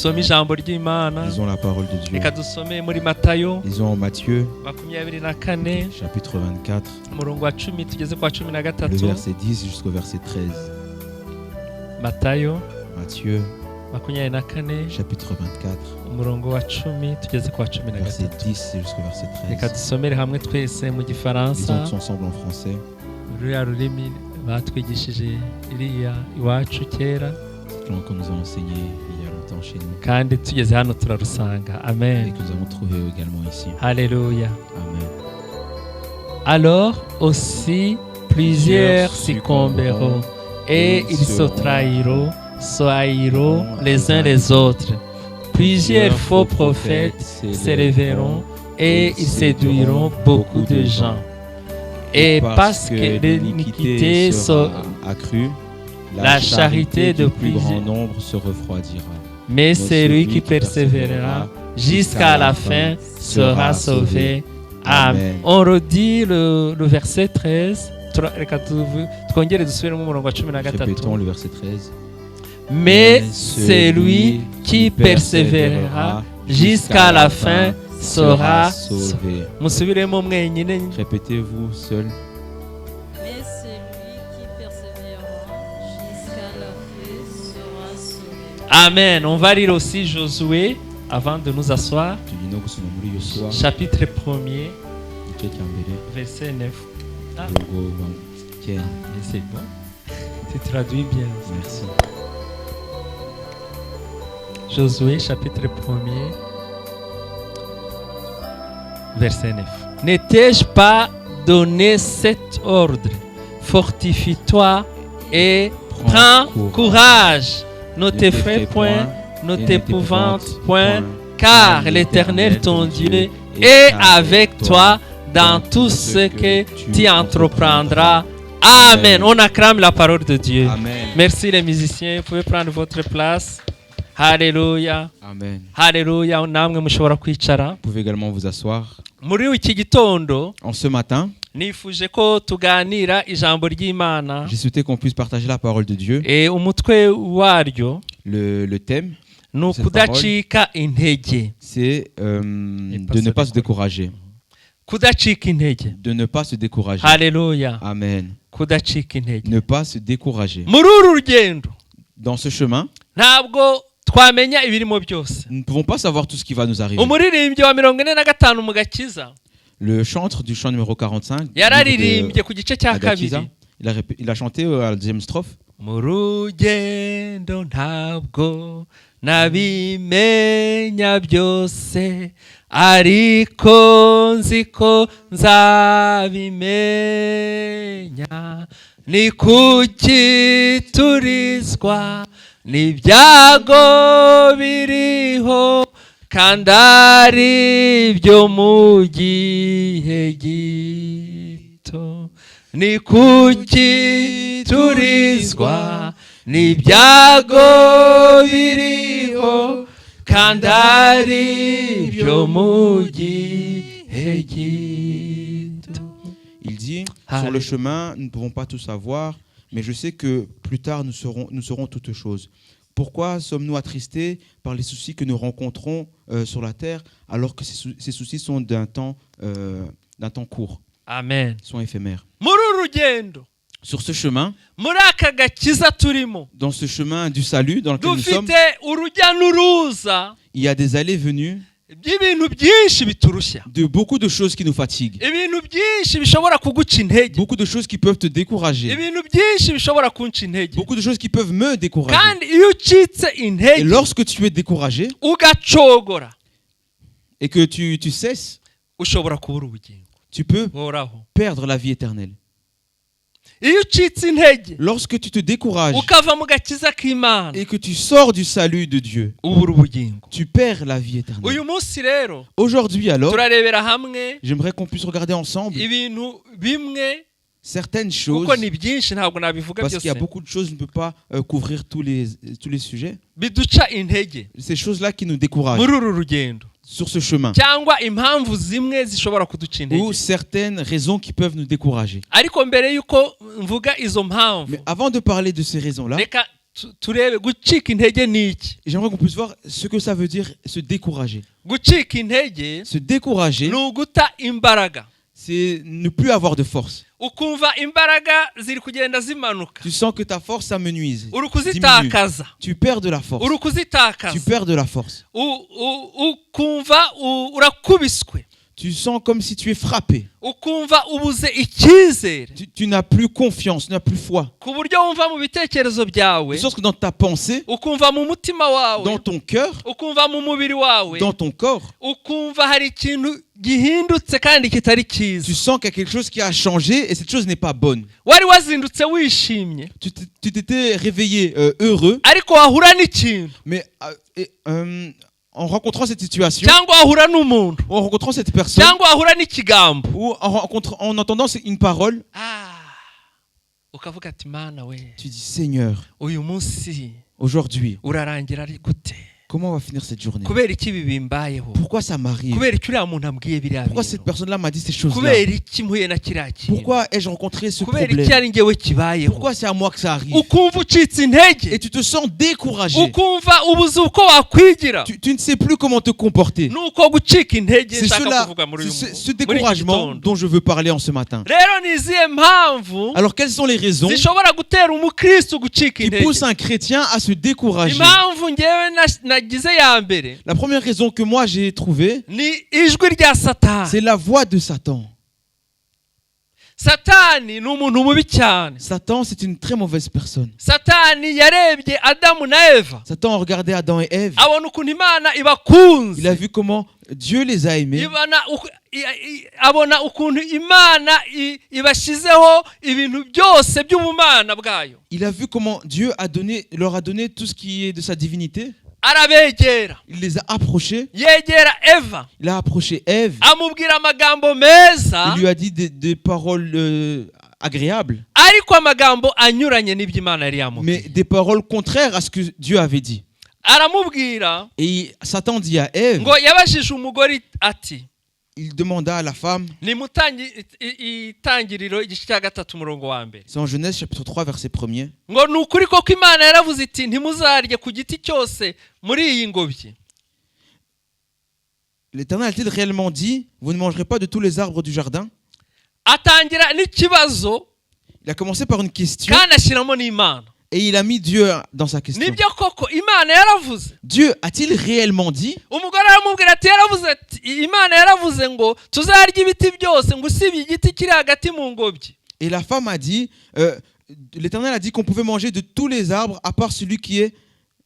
dusome ijambo ry'Imana. Lisons la parole de Dieu. Reka dusome muri Matayo Lisons en Matthieu, 24 chapitre 24, umurongo wa 10 tugeze kwa 13. le verset 10 jusqu'au verset 13. Matayo Matthieu, 24 chapitre 24, umurongo wa 10 tugeze kwa verset 13. 10 jusqu'au verset Reka 13. dusomere hamwe twese mu gifaransa. Lisons ensemble en français. Ruriya rurimi batwigishije iriya iwacu kera, Langue qu'on nous a enseigné il y a longtemps chez nous kandi tugeze hano turarusanga. et Amen. que nous avons trouvé également ici. Alléluia. Amen. Alors aussi plusieurs succomberont et ils se trahiront les uns les autres. Plusieurs faux prophètes s'élèveront et ils séduiront beaucoup de gens. Et parce que l'iniquité sera accrue, la charité de plus grand plusieurs. nombre se refroidira. Mais celui qui persévérera jusqu'à la fin sera sauvé. Amen. On redit le verset 13. Reka twongere dusubire mu murongo wa 13. Répétons le verset 13. Mais celui qui persévérera jusqu'à la fin sera sauvé. Musubiremo mwenyine. Répétez-vous seul. Mais celui qui persévérera jusqu'à la fin sera sauvé. Amen. On va lire aussi Josué avant de nous asseoir. Tulino gusoma muri Yosuwa Chapitre 1er, igice cya mbere verset 9. Ah, umurongo wa 9. mais c'est bon. Tu traduis bien. Merci. Josué, chapitre 1er, verset 9. N'ai-je pas donné cet ordre? Fortifie-toi et prends courage. Ne t'effraie point, ne t'épouvante point, car l'Éternel ton Dieu est avec toi dans tout ce que tu entreprendras. Amen. On acclame la parole de Dieu. Amen. Merci les musiciens, vous pouvez prendre votre place. Haleluya. Amen. Haleluya. Namwe mushobora kwicara. Vous pouvez également vous asseoir. Muri iki gitondo En ce matin, nifuje ko tuganira ijambo ry'Imana. j'ai souhaité qu'on puisse partager la parole de Dieu. Umutwe waryo Le thème, ni ukudacika intege. c'est de ne pas se décourager. Kudacika intege. De ne pas se décourager. Haleluya. Amen. Kudacika intege. Ne pas se décourager. Muri uru rugendo Dans ce chemin, ntabwo twamenya ibirimo byose. nous ne pouvons pas savoir tout ce qui va nous arriver. Umuririmbyi wa 45 mu Gakiza Le chantre du chant numéro 45, yararirimbye ku gice cya kabiri. il a chanté à la deuxième strophe. Mu rugendo ntabwo nabimenya byose, ariko nzi ko nzabimenya. Ni kuki turizwa n'ibyago biriho, kandi ari byo mu gihe gito. Ni kuki turizwa n'ibyago biriho, kandi ari byo mu gihe gito. Il dit, sur le chemin, nous ne pouvons pas tout savoir, mais je sais que plus tard, nous saurons toutes choses. Pourquoi sommes-nous attristés par les soucis que nous rencontrons sur la terre, alors que ces soucis sont d'un temps court? Amen. Sont éphémères. Muri urugendo, Sur ce chemin, muri aka gakiza turimo, dans ce chemin du salut dans lequel nous sommes, dufite urujya n'uruza il y a des allées venues by'ibintu byinshi biturushya, de beaucoup de choses qui nous fatiguent, ibintu byinshi bishobora kuguca intege, beaucoup de choses qui peuvent te décourager, ibintu byinshi bishobora kunca intege. beaucoup de choses qui peuvent me décourager. Kandi iyo ucitse Et intege lorsque tu es découragé ugacogora, et que tu cesses, ushobora kubura ubugingo tu peux buhoraho. perdre la vie éternelle. Iyo ucitse intege Lorsque tu te décourages ukava mu gakiza k'Imana, et que tu sors du salut de Dieu, ubura ubugingo. tu perds la vie éternelle. Uyu munsi rero Aujourd'hui alors, turarebera hamwe j'aimerais qu'on puisse regarder ensemble ibintu bimwe, certaines choses, kuko ni byinshi ntabwo nabivuga parce qu'il y a byose, beaucoup de choses, je ne peux pas couvrir tous les sujets. biduca intege Ces choses-là qui nous découragent muri uru rugendo, sur ce chemin, cyangwa impamvu zimwe zishobora kuduca ou intege. certaines raisons qui peuvent nous décourager. Ariko mbere yuko mvuga izo mpamvu, Mais avant de parler de ces raisons-là, reka turebe gucika intege ni iki. Et j'aimerais qu'on puisse voir ce que ça veut dire se décourager. Gucika intege Se décourager, ni uguta imbaraga. c'est ne plus avoir de force. Ukumva imbaraga ziri kugenda zimanuka. Tu sens que ta force s'amenuise. Uri kuzitakaza. Tu perds de la force. Uri kuzitakaza. Tu perds de la force. Ukumva urakubiswe. Tu sens comme si tu es frappé. Ukumva ubuze icyizere. Tu n'as plus confiance, tu n'as plus foi. Ku buryo wumva mu bitekerezo byawe. De sorte que dans ta pensée, ukumva mu mutima wawe. dans ton cœur, ukumva mu mubiri wawe. dans ton corps, ukumva hari ikintu gihindutse kandi kitari cyiza. tu sens qu'il y a quelque chose qui a changé et cette chose n'est pas bonne. Wari wazindutse wishimye. Tu t'étais réveillé heureux. Ariko wahura n'ikintu. Mais en rencontrant cette situation, cyangwa wahura n'umuntu, ou en rencontrant cette personne, cyangwa wahura n'ikigambo, ou en entendant une parole, ukavuga ati Mana we, tu dis Seigneur, uyu munsi aujourd'hui, urarangira ari gute? comment on va finir cette journée? Kubera iki bibimbayeho? Pourquoi ça m'arrive? Kubera iki uriya muntu ambwiye biriya Pourquoi bintu? cette personne-là m'a dit ces choses-là? Kubera iki mpuye na kiriya kintu? Pourquoi ai-je rencontré ce Kubera iki problème? ari njyewe kibayeho? Pourquoi c'est à moi que ça arrive? Ukumva ucitse intege. Et tu te sens découragé. Ukumva ubuze uko wakwigira. Tu ne sais plus comment te comporter. Nuko gucika intege C'est nshaka kuvuga muri uyu ce découragement dont je veux parler en ce matin. Rero ni izihe mpamvu Alors quelles sont les raisons zishobora gutera umukristo gucika qui intege? poussent un chrétien à se décourager? Impamvu njyewe nagize ya mbere La première raison que moi j'ai trouvée, ni ijwi rya Satani. c'est la voix de Satan. Satani ni umuntu mubi cyane. Satan, c'est une très mauvaise personne. Satani yarebye Adamu na Eva. Satan a regardé Adam et Ève. Abona ukuntu Imana ibakunze. Il a vu comment Dieu les a aimés. Abona ukuntu Imana ibashizeho ibintu byose by'ubumana bwayo. Il a vu comment Dieu leur a donné tout ce qui est de sa divinité. Arabegera. Il les a approchés. Yegera Eva. Il a approché Ève. Amubwira amagambo meza. Il lui a dit des paroles agréables. Ariko amagambo anyuranye n'ibyo Imana yari yamubwiye. Mais des paroles contraires à ce que Dieu avait dit. Aramubwira. Et Satan dit à Ève. Ngo yabajije umugore ati. Il demanda à la femme. Ni itangiriro igice cya 3 umurongo wa mbere. C'est en Genèse chapitre 3 verset 1er. Ngo nukuri koko Imana yaravuze iti ntimuzarye ku giti cyose muri iyi ngobyi. L'Éternel a-t-il réellement dit, vous ne mangerez pas de tous les arbres du jardin? Atangira n'ikibazo. Il a commencé par une question. Kandi ashyiramo n'Imana. Et il a mis Dieu dans sa question. Nibyo koko Imana yaravuze. Dieu a-t-il réellement dit? Umugore aramubwira ati yaravuze ati Imana yaravuze ngo tuzarya ibiti byose ngo usibye igiti kiri hagati mu ngobyi. Et la femme a dit, l'Éternel a dit qu'on pouvait manger de tous les arbres à part celui qui est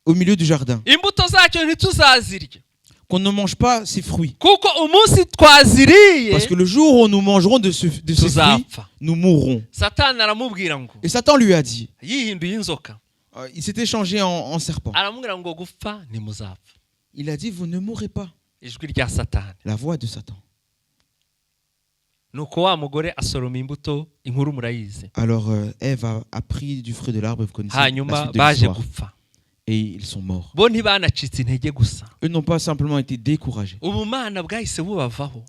au milieu du jardin. Imbuto zacyo ntituzazirya. Qu'on ne mange pas ses fruits. Kuko umunsi twaziriye. Parce que le jour où nous mangerons de ces fruits, nous mourrons. Satani aramubwira ngo. Et Satan lui a dit. Yihinduye inzoka. Il s'était changé en serpent. Aramubwira ngo gupfa ntimuzapfa. Il a dit, vous ne mourrez pas. Ijwi rya Satani. La voix de Satan. Nuko wa mugore asoroma imbuto inkuru murayizi. Alors Ève a pris du fruit de l'arbre, vous connaissez la suite de baje l'histoire. gupfa. Et ils sont morts. Bo ntibanacitse intege gusa. Eux n'ont pas simplement été découragés. Ubumana bwahise bubavaho.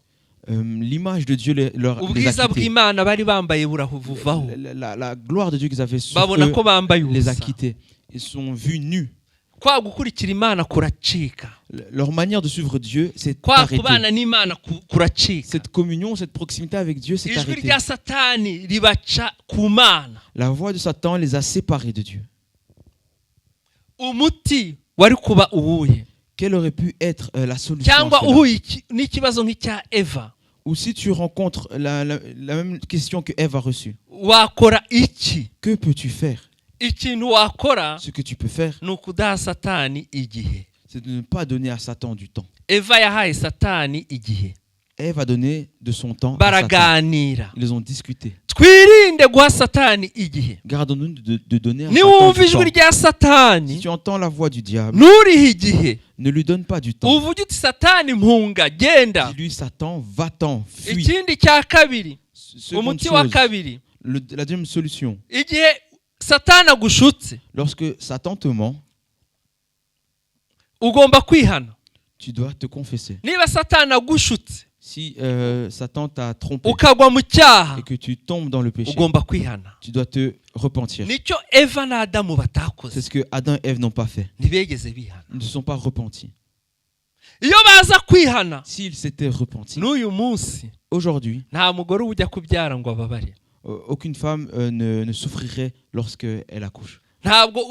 L'image de Dieu les a ubwiza quittés. bw'Imana bari bambaye burahuvaho. La gloire de Dieu qu'ils avaient sur Babona ko bambaye eux les a ubusa. quittés. Ils sont vus nus. Kwa gukurikira Imana kuracika. Leur manière de suivre Dieu s'est Kwa arrêtée. kubana n'Imana kuracika. Cette communion, cette proximité avec Dieu s'est Ijwi arrêtée. rya Satani ribaca ku Mana. La voix de Satan les a séparés de Dieu. Umuti wari kuba uwuhe? Quelle aurait pu être la solution à Cyangwa cela? uhuye n'ikibazo nk'icya Eva. Ou si tu rencontres la même question que Ève a reçue, Wakora iki? que peux-tu faire? Ikintu wakora Ce que tu peux faire, ni ukudaha Satani igihe. c'est de ne pas donner à Satan du temps. Eva yahaye Satani igihe. Ève a donné de son temps à Satan. Baraganira. Ils ont discuté. Twirinde guha Satani igihe. Gardons-nous de donner à Niwumva Satan du ijwi temps. rya Si Satani tu entends la voix du diable, nturihe igihe. ne lui donne pas du temps. Uvuge uti Satani mpunga genda. Dis-lui, Satan, va-t'en, fuis. Ikindi cya kabiri, Seconde umuti wa chose, kabiri, la deuxième solution, igihe Satani agushutse lorsque Satan te ment, ugomba kwihana. tu dois te confesser. Niba Satani agushutse Si Satan t'a trompé ukagwa mu cyaha et que tu tombes dans le péché, ugomba kwihana. tu dois te repentir. Nicyo Eva na Adamu C'est batakoze, ce que Adam et Ève n'ont pas fait. ntibegeze bihana. Ils ne se sont pas repentis. Iyo baza kwihana S'ils s'étaient repentis, n'uyu munsi aujourd'hui, nta mugore ujya kubyara ngo ababare. aucune femme ne souffrirait lorsqu'elle accouche. Ntabwo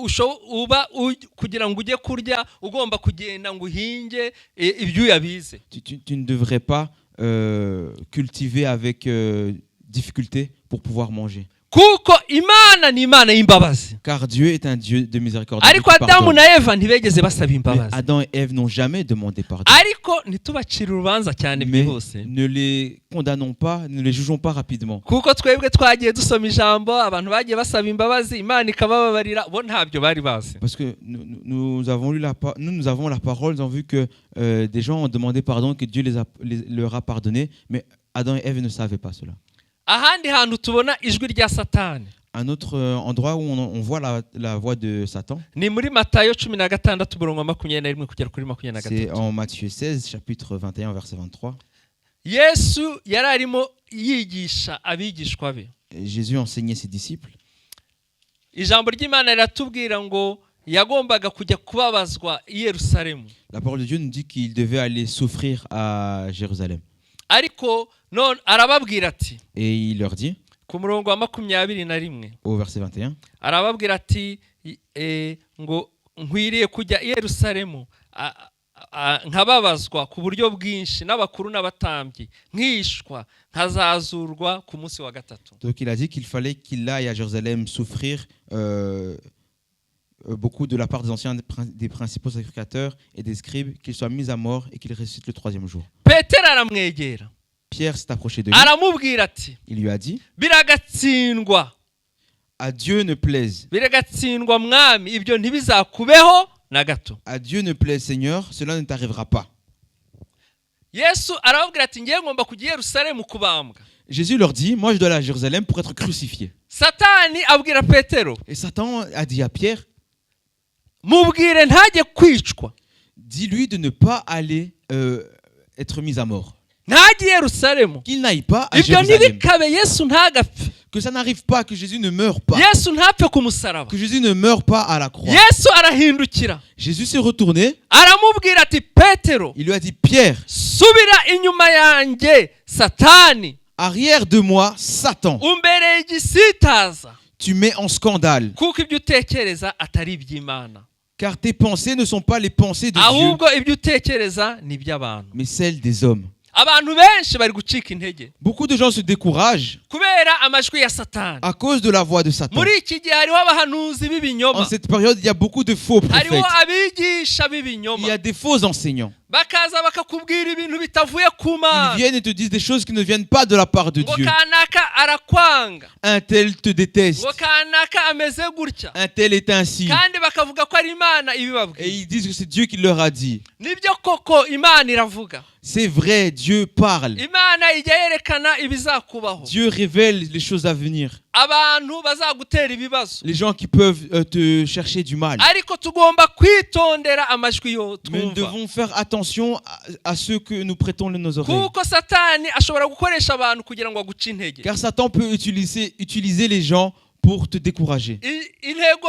uba kugira ngo ujye kurya ugomba kugenda ngo uhinge ibyuya bize. Tu ne devrais pas cultiver avec difficulté pour pouvoir manger. Kuko Imana ni Imana y'imbabazi. Car Dieu est un Dieu de miséricorde. Ariko Adamu na Eva ntibegeze basaba Mais imbabazi. Adam et Ève n'ont jamais demandé pardon. Ariko ntitubacire urubanza cyane Mais byihuse. ne les condamnons pas, ne les jugeons pas rapidement. Kuko twebwe twagiye dusoma ijambo abantu bagiye basaba imbabazi Imana ikabababarira bo ntabyo bari bazi. Parce que nous avons lu nous avons la parole, nous avons vu que des gens ont demandé pardon, que Dieu leur a pardonné, mais Adam et Ève ne savaient pas cela. Ahandi hantu tubona ijwi rya Satani Un autre endroit où on voit la voix de Satan, ni muri Matayo 16:21 kugera kuri c'est 23. en Matthieu 16, chapitre 21, verset 23. Yesu yari arimo yigisha abigishwa be. Jésus enseignait ses disciples. Ijambo ry'Imana riratubwira ngo yagombaga kujya kubabazwa i Yerusalemu. La parole de Dieu nous dit qu'il devait aller souffrir à Jérusalem. Ariko none arababwira ati, Et il leur dit, ku murongo wa 21 au verset 21, arababwira ati ngo nkwiriye kujya i Yerusalemu nkababazwa ku buryo bwinshi n'abakuru n'abatambyi nkishwa nkazazurwa ku munsi wa gatatu. Donc il a dit qu'il fallait qu'il aille à Jérusalem souffrir beaucoup de la part des anciens des principaux sacrificateurs et des scribes, qu'il soit mis à mort et qu'il ressuscite le troisième jour. Petero aramwegera, Pierre s'est approché de lui. aramubwira ati, Il lui a dit, biragatsindwa, à Dieu ne plaise. biragatsindwa mwami, ibyo ntibizakubeho na gato. À Dieu ne plaise, Seigneur, cela ne t'arrivera pas. Yesu arababwira ati, ngiye ngomba kujya i Yerusalemu kubambwa. Jésus leur dit, moi je dois aller à Jérusalem pour être crucifié. Satani abwira Petero, Et Satan a dit à Pierre, mubwire ntajye kwicwa, dis-lui de ne pas aller être mis à mort. ntajye i Yerusalemu, Qu'il n'aille pas à ibyo Jérusalem. ntibikabe, Yesu ntagapfe, Que ça n'arrive pas, que Jésus ne meure pas. Yesu ntapfe ku musaraba. Que Jésus ne meure pas à la croix. Yesu arahindukira Jésus s'est retourné. aramubwira ati, Petero, Il lui a dit, Pierre, subira inyuma yanjye Satani, arrière de moi, Satan. umbereye igisitaza, Tu mets en scandale. kuko ibyo utekereza atari iby'Imana, Car tes pensées ne sont pas les pensées de Dieu, ahubwo ibyo utekereza ni iby'abantu. mais celles des hommes. Abantu benshi bari gucika intege Beaucoup de gens se découragent kubera amajwi ya Satani. à cause de la voix de Satan. Muri iki gihe hariho abahanuzi En b'ibinyoma, cette période, il y a beaucoup de faux hariho prophètes. abigisha Il y b'ibinyoma, a des faux enseignants. bakaza bakakubwira ibintu bitavuye ku Ils Mana, viennent et te disent des choses qui ne viennent pas de la part de ngo Dieu. kanaka arakwanga, Un tel te déteste. ngo kanaka ameze gutya, Un tel est ainsi. kandi bakavuga ko ari Imana Et ibibabwiye. ils disent que c'est Dieu qui leur a dit. Nibyo koko Imana iravuga, C'est vrai, Dieu parle. Imana ijya yerekana ibizakubaho, Dieu révèle les choses à venir. abantu bazagutera ibibazo, Les gens qui peuvent te chercher du mal. ariko tugomba kwitondera amajwi yo Mais nous twumva, devons faire attention à ceux que nous prêtons nos oreilles. kuko Satani ashobora gukoresha abantu kugira ngo aguce intege. Car Satan peut utiliser les gens pour te décourager. Intego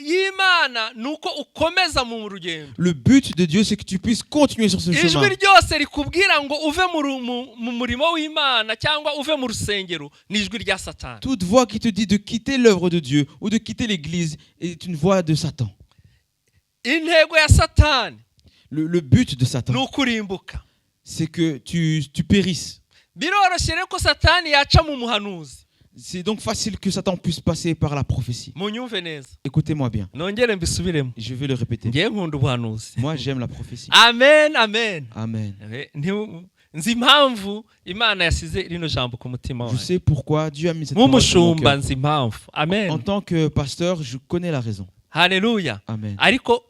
y'Imana ni uko ukomeza mu rugendo. Le but de Dieu, c'est que tu puisses continuer sur ce Ijwi chemin. ryose rikubwira ngo uve mu murimo w'Imana cyangwa uve mu rusengero ni ijwi rya Satani. Toute voix qui te dit de quitter l'œuvre de Dieu ou de quitter l'église est une voix de Satan. Intego ya Satani Le but de ni Satan, ukurimbuka. c'est que tu périsses. Biroroshye rero ko Satani yaca mu muhanuzi. C'est donc facile que Satan puisse passer par la prophétie. Munyumve neza. Écoutez-moi bien. Nongere mbisubiremo. Je vais le répéter. Ngiye nkunda ubuhanuzi. Moi, j'aime la prophétie. Amen, amen. Amen. Nzi impamvu Imana yasize rino jambo ku mutima Je wawe. sais pourquoi Dieu a mis cette parole sur mon Nk'umushumba cœur. nzi impamvu. En Amen. tant que pasteur, je connais la raison. Haleluya. Amen. Ariko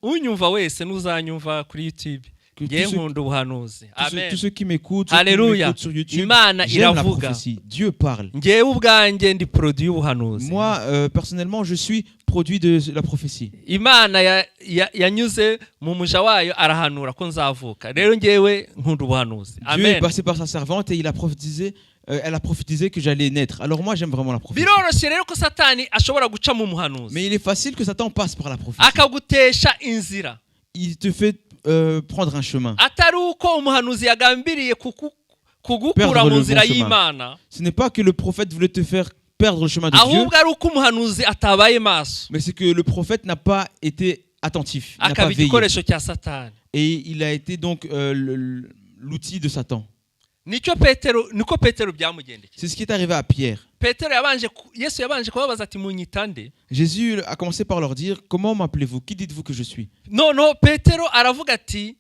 unyumva wese n'uzanyumva kuri YouTube Que ngiye tous ceux- nkunda ubuhanuzi. Amen. tous ceux qui m'écoutent, ceux qui Alléluia. m'écoutent sur YouTube, Imana j'aime la iravuga. prophétie. Dieu parle. Ngewe ubwanjye ndi produit y'ubuhanuzi. Moi, personnellement, je suis produit de la prophétie. Imana yanyuze mu muja wayo arahanura ko nzavuka. Rero ngewe nkunda ubuhanuzi. Dieu est Amen. passé par sa servante et il a prophétisé, elle a prophétisé que j'allais naître. Alors moi, j'aime vraiment la prophétie. Biroroshye rero ko Satani ashobora guca mu muhanuzi. Mais il est facile que Satan passe par la prophétie. Akagutesha inzira. Il te fait prendre un chemin. Atari uko umuhanuzi yagambiriye kugukura Perdre mu le nzira bon chemin. y'Imana. Ce n'est pas que le prophète voulait te faire perdre le chemin de Dieu, Ahubwo ari uko umuhanuzi atabaye maso. mais c'est que le prophète n'a pas été attentif, il n'a pas Akaba veillé. igikoresho cya Satani. Et il a été donc l'outil de Satan. Niko Petero byamugendekeye. C'est ce qui est arrivé à Pierre. Yesu yabanje kubabaza ati munyitande. Jésus a commencé par leur dire, comment m'appelez-vous? Qui dites-vous que je suis? No, Petero aravuga ati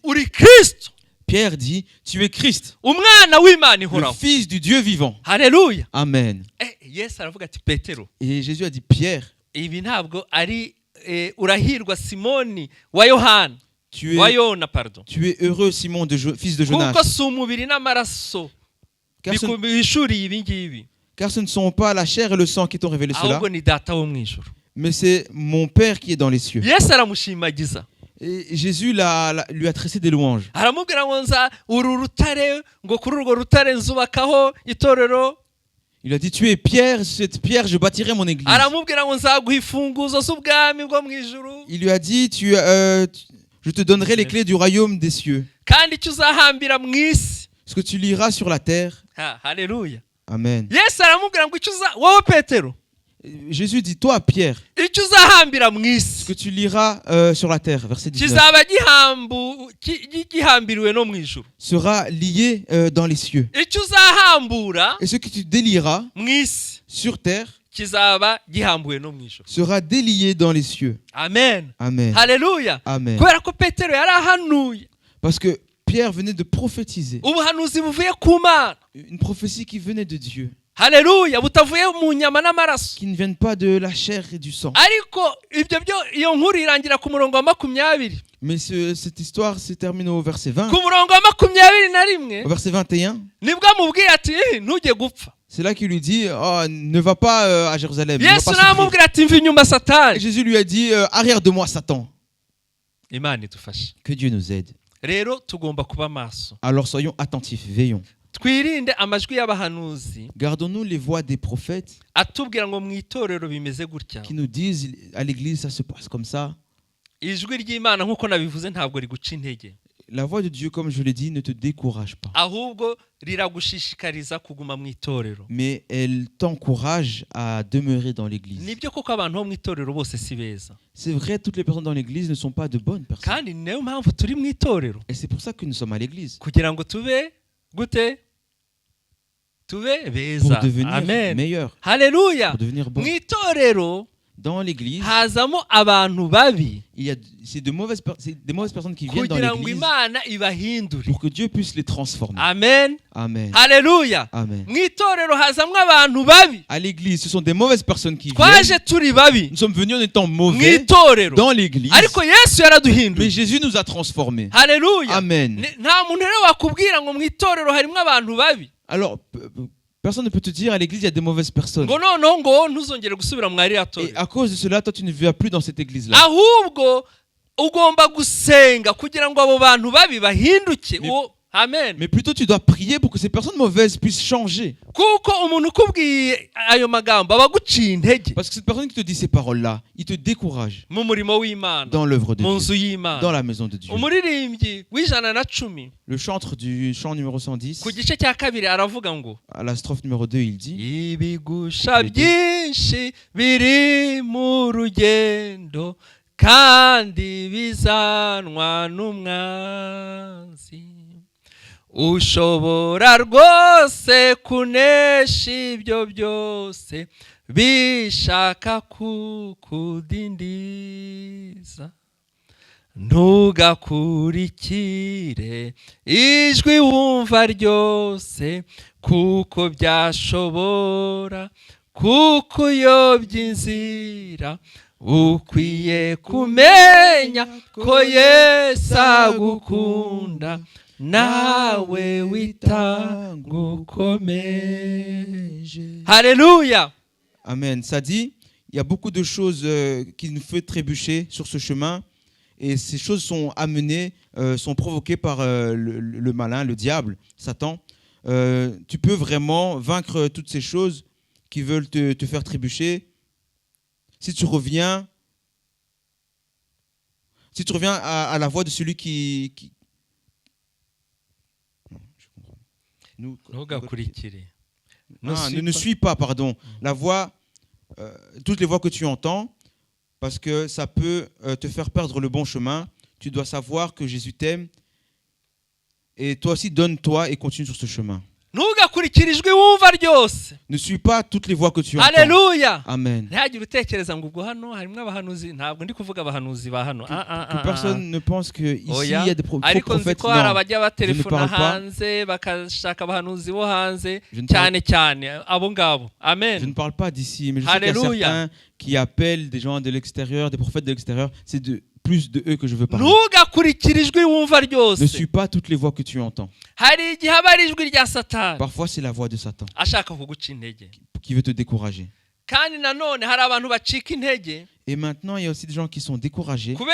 uri Kristo. Pierre dit, tu es Christ, Umwana w'Imana le ihoraho. fils du Dieu vivant. Haleluya. Amen. Yesu aravuga ati Petero, Et Jésus a dit, Pierre, ibi ntabwo ari urahirwa Simoni wa Yohana. tu Wa es, Yona, pardon. tu es heureux Simon, fils de Jonas, Kuko si umubiri n'amaraso bihishuriye ibi ngibi. car ce ne sont pas la chair et le sang qui t'ont révélé cela, Ahubwo ni data wo mu ijuru. mais c'est mon Père qui est dans les cieux. Yesu aramushimagiza. Et Jésus lui a tressé des louanges. Aramubwira ngo nza uru rutare ngo kuri urwo rutare nzubakaho itorero. Il a dit, tu es Pierre, cette pierre, je bâtirai mon église. Aramubwira ngo nzaguha imfunguzo z'ubwami bwo mu ijuru. Il lui a dit, je te donnerai les clés du royaume des cieux. Kandi icyo uzahambira mu isi. Ce que tu liras sur la terre. Haleluya. Amen. Yesu aramubwira ngo wowe Petero, Jésus dit, toi Pierre, icyo uzahambira mu ce isi que tu liras sur la terre, verset 19, kizaba gihambiriwe no mu ijuru. sera lié dans les cieux. Icyo uzahambura Et ce que tu délieras mu isi sur terre kizaba gihambuwe no mu ijuru. sera délié dans les cieux. Amen. Amen. Haleluya. Amen. Kubera ko Petero yari ahanuye Parce que Pierre venait de prophétiser. ubuhanuzi buvuye ku Mana. Une prophétie qui venait de Dieu. Haleluya, butavuye mu nyama n'amaraso. Qui ne viennent pas de la chair et du sang. Ariko iyo nkuru irangira ku murongo wa 20. Mais cette histoire se termine au verset 20. Ku murongo wa 21. Au verset 21. Nibwo amubwiye ati ntujye gupfa. C'est là qu'il lui dit, oh, ne va pas à Jérusalem. Ne va Yesu pas souffrir. namubwira ati mva inyuma Et Satani. Jésus lui a dit, arrière de moi Satan. Imana idufashe. Que Dieu nous aide. Rero tugomba kuba maso. Alors soyons attentifs, veillons. Twirinde amajwi y'abahanuzi Gardons-nous les voix des prophètes atubwira ngo mu itorero bimeze gutya. qui nous disent à l'église ça se passe comme ça. Ijwi ry'Imana nk'uko nabivuze ntabwo riguca intege. La voix de Dieu, comme je l'ai dit, ne te décourage pas. Ahubwo riragushishikariza kuguma mu itorero. Mais elle t'encourage à demeurer dans l'église. Nibyo koko abantu bo mu itorero bose si beza. C'est vrai, toutes les personnes dans l'église ne sont pas de bonnes personnes. Kandi niyo mpamvu turi mu itorero. Et c'est pour ça que nous sommes à l'église. Kugira ngo tube gute? Tube beza. Pour devenir Amen. meilleurs. Haleluya. Pour devenir bons. Mu itorero Dans l'église, hazamo abantu babi c'est des mauvaises personnes qui viennent dans kugira ngo l'église Imana ibahindure. pour que Dieu puisse les transformer. Amen. Amen. Haleluya. Amen. Mu itorero hazamo abantu babi. À l'église, ce sont des mauvaises personnes qui Twaje viennent. turi babi Nous sommes venus en étant mu mauvais itorero. dans l'église. Ariko Yesu Mais yaraduhinduye. Jésus nous a transformés. Haleluya. Amen. Nta muntu rero wakubwira ngo mu itorero harimo abantu babi. Alors, personne ne peut te dire à l'église il y a des mauvaises personnes. Ngo noneho ngo ntuzongere gusubira mu ariya Et torero. à cause de cela, toi tu ne vas plus dans cette église-là. Ahubwo ugomba gusenga kugira ngo abo bantu babi bahinduke. Amen. Mais plutôt tu dois prier pour que ces personnes mauvaises puissent changer. Kuko umuntu ukubwiye ayo magambo aba aguciye intege Parce que cette personne qui te dit ces paroles-là, il te décourage mu murimo w'Imana, dans l'œuvre de mu Dieu, nzu y'Imana. dans la maison de Dieu. Umuririmbyi w'110 Le chantre du chant numéro 110, ku gice cya kabiri aravuga ngo à la strophe numéro 2, il dit ibigusha byinshi biri mu rugendo kandi bizanwa n'umwanzi. Ushobora rwose kunesha ibyo byose bishaka kukudindiza. Ntugakurikire ijwi wumva ryose kuko byashobora kukuyobya inzira ukwiye kumenya ko Yesu agukunda nawe witanga ukomeje. Alléluia. Amen. Ça dit, il y a beaucoup de choses qui nous font trébucher sur ce chemin. Et ces choses sont amenées, sont provoquées par le malin, le diable, Satan. Tu peux vraiment vaincre toutes ces choses qui veulent te faire trébucher si tu reviens à la voix de celui qui... Non, je comprends. Ne suis pas, pardon, la voix, toutes les voix que tu entends, parce que ça peut te faire perdre le bon chemin. Tu dois savoir que Jésus t'aime. Et toi aussi, donne-toi et continue sur ce chemin. Ne suis pas toutes les voix que tu entends. Alléluia. Amen. Que personne ne pense que ici il y a des prophètes. Non, je ne parle pas. Je ne parle pas d'ici, mais je sais qu'il y a certains qui appellent des gens de l'extérieur, des prophètes de l'extérieur. C'est plus de eux que je veux parler. Ne suis pas toutes les voix que tu entends. Parfois, c'est la voix de Satan qui veut te décourager. Et maintenant, il y a aussi des gens qui sont découragés parce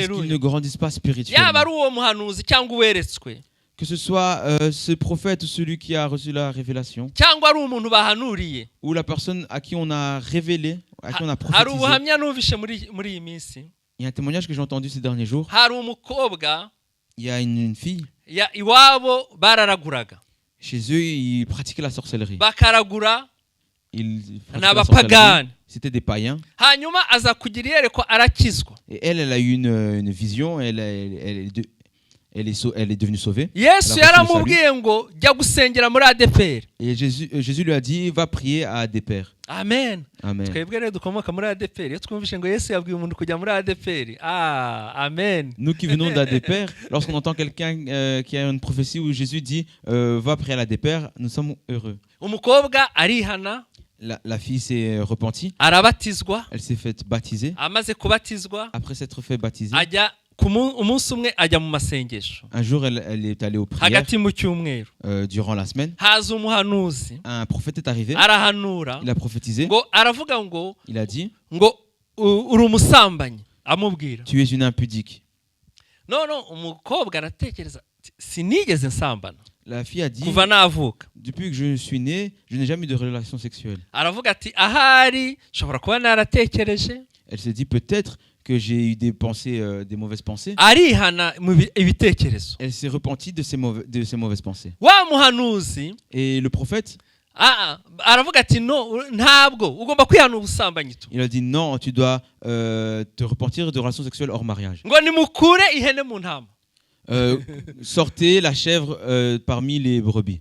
qu'ils ne grandissent pas spirituellement. Que ce soit ce prophète ou celui qui a reçu la révélation, ou la personne à qui on a révélé, à qui on a prophétisé. Il y a un témoignage que j'ai entendu ces derniers jours. Il y a une fille. Chez eux, ils pratiquaient la sorcellerie. C'était des païens. Et elle a eu une vision. Elle est devenue sauvée. Et Jésus lui a dit, va prier à Adéper. Amen. Amen. Nous qui venons d'Adéper, lorsqu'on entend quelqu'un qui a une prophétie où Jésus dit, va prier à l'Adéper, nous sommes heureux. La fille s'est repentie. Elle s'est faite baptiser. Après s'être fait baptiser, un jour, elle est allée aux prières durant la semaine. Un prophète est arrivé. Il a prophétisé. Il a dit, tu es une impudique. La fille a dit, depuis que je suis né, je n'ai jamais eu de relation sexuelle. Elle s'est dit, peut-être que j'ai eu des pensées, des mauvaises pensées. Elle s'est repentie de ces mauvaises pensées. Et le prophète, il a dit non, tu dois te repentir de relations sexuelles hors mariage. Sortez la chèvre parmi les brebis.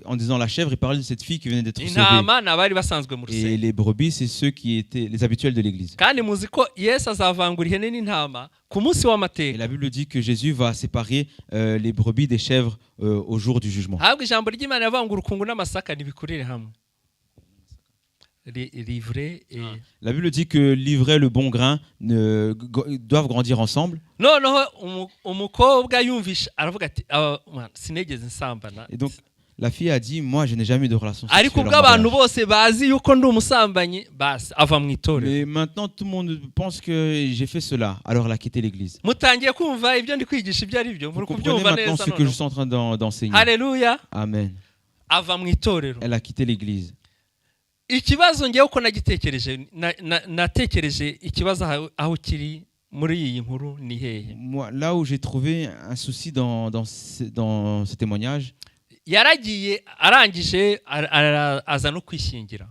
En disant la chèvre, il parlait de cette fille qui venait d'être sauvée. Et les brebis, c'est ceux qui étaient les habituels de l'église. Et la Bible dit que Jésus va séparer les brebis des chèvres au jour du jugement. La Bible dit que l'ivraie et le bon grain doivent grandir ensemble. Et donc la fille a dit, moi je n'ai jamais eu de relation sexuelle. Mais maintenant tout le monde pense que j'ai fait cela, alors elle a quitté l'église. Vous comprenez maintenant ce que je suis en train d'enseigner. Alléluia. Amen. Elle a quitté l'église. Ikibazo ngiye uko natekereje ikibazo aho kiri muri iyi nkuru ni hehe. Moi, là où j'ai trouvé un souci dans ce témoignage, yaragiye arangije aza no kwishingira.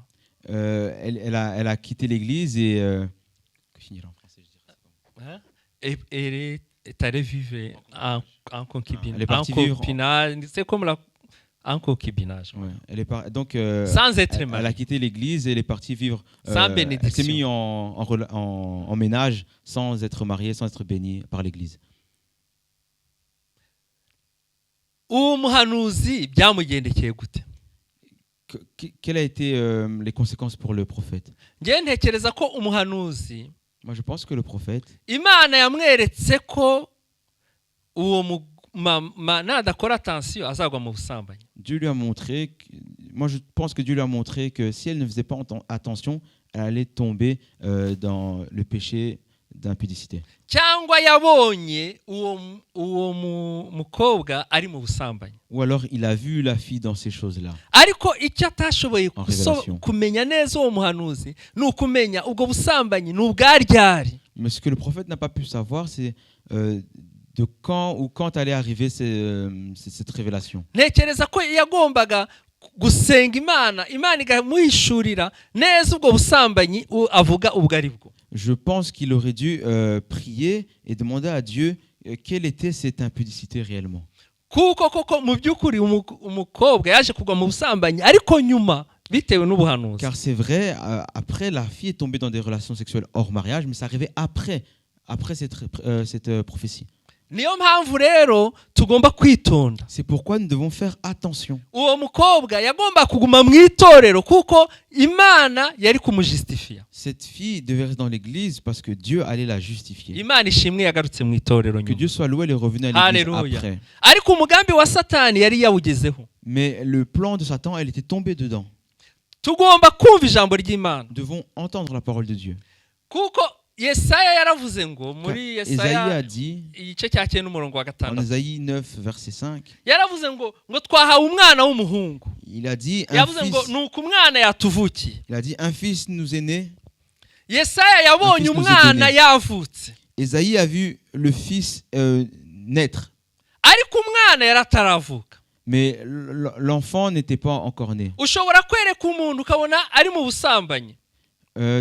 Elle a quitté l'église et finir en français, je dirais. Elle est allée vivre en concubinage. Elle est partie vivre c'est comme la en concubinage. Ouais. Donc, elle a quitté l'église et elle est partie vivre. Elle s'est mise en ménage sans être mariée, sans être bénie par l'église. uwo muhanuzi byamugendekeye gute? Quelles a été les conséquences pour le prophète? Ngiye ntekereza ko umuhanuzi, Moi, je pense que le prophète, Imana yamweretse ko uwo nadakora attention azagwa mu busambanyi. Dieu lui a montré, moi je pense que Dieu lui a montré que si elle ne faisait pas attention, elle allait tomber dans le péché d'impudicité. Cyangwa yabonye uwo mukobwa ari mu busambanyi. Ou alors il a vu la fille dans ces choses-là. Ariko icyo atashoboye révélation. kumenya neza uwo muhanuzi ni ukumenya ubwo busambanyi ni ubwaryari. Mais ce que le prophète n'a pas pu savoir, c'est de quand allait arriver cette révélation. Ntekereza ko yagombaga gusenga Imana igamuhishurira neza ubwo busambanyi avuga ubwo ari bwo. Je pense qu'il aurait dû prier et demander à Dieu quelle était cette impudicité réellement. Kuko koko mu by'ukuri umukobwa yaje kugwa mu busambanyi ariko nyuma bitewe n'ubuhanuzi. Car c'est vrai, après la fille est tombée dans des relations sexuelles hors mariage, mais ça arrivait après cette prophétie. Niyo mpamvu rero tugomba kwitonda. C'est pourquoi nous devons faire attention. Uwo mukobwa yagomba kuguma mu itorero kuko Imana yari kumujustifia. Cette fille devait rester dans l'église parce que Dieu allait la justifier. Imana ishimwe yagarutse mu itorero Que nyuma. Dieu soit loué, elle est revenue à l'église après. Ariko umugambi wa Satani yari yawugezeho. Mais le plan de Satan, elle était tombée dedans. Tugomba kumva ijambo ry'Imana. Nous devons entendre la parole de Dieu. Kuko Yesaya yaravuze ngo muri Isaïe Yesaya a dit igice cya 9 umurongo wa en 6 Isaïe 9 verset 5, yaravuze ngo twahawe umwana w'umuhungu. il a dit Yavuze ngo nuko umwana yatuvukiye. un fils nous est né. Yesaya yabonye umwana yavutse. Isaïe a vu le fils naître. Ariko umwana yarataravuka. Mais l'enfant n'était pas encore né. Ushobora kwereka umuntu ukabona ari mu busambanyi.